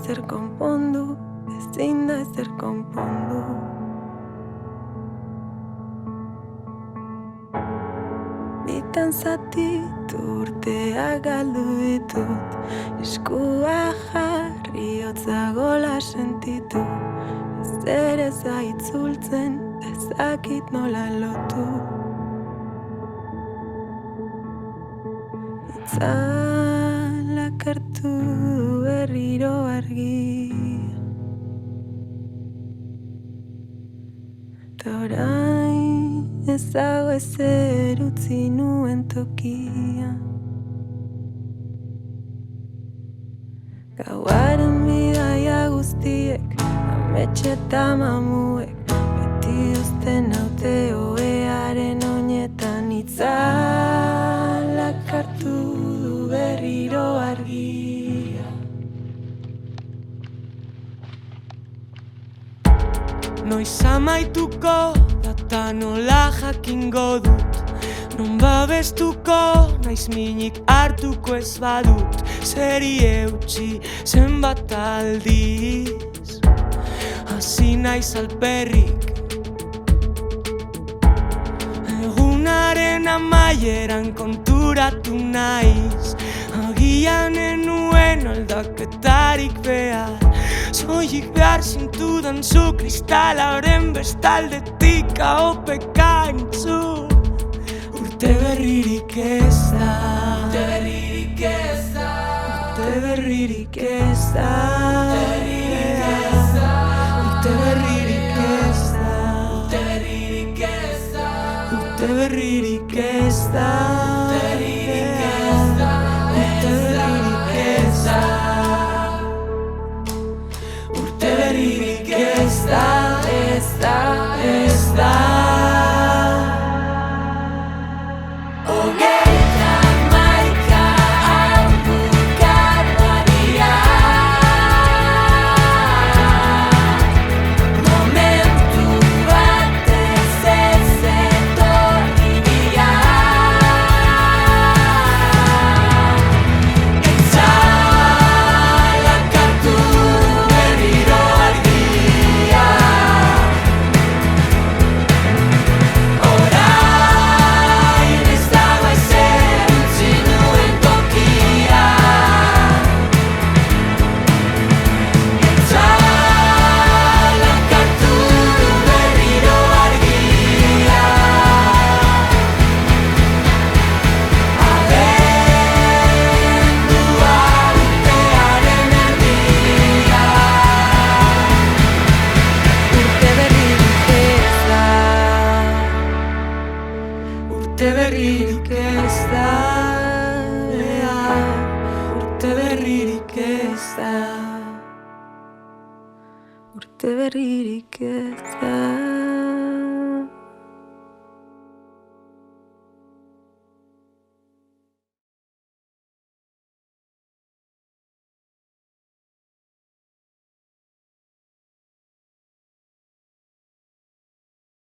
ezer konpondu, ezin da ezer konpondu. Bitan zatitu urteak galdu ditut, eskua jarri hotza gola sentitu, ezer ez da itzultzen, ezakit nola lotu. Itzalak hartu du berriro argia, ta orain ez dago ezer utzi nuen tokia. Gauaren bidaia guztiek, amets eta mamuek, beti uzten haute ohearen oinetan. Itzalak hartu du berriro argia. Noiz amaituko data nola jakingo dut, non babestuko naiz minik hartuko ez badut, zeri eutxi zenbat aldiz, hasi naiz alperrik. Egunaren amaieran konturatu naiz, agian enuen aldaketarik behar, soilik behar zintudan zu kristalaren bestaldetik ahopeka entzun. Urte berririk ez da, urte berririk ez da, urte berririk ez da, urte berririk ez da, urte berririk ez da, urte berririk ez da, urte berririk ez da, ez da, ez da. Urte berririk ez da, urte berririk ez da, urte berririk ez da.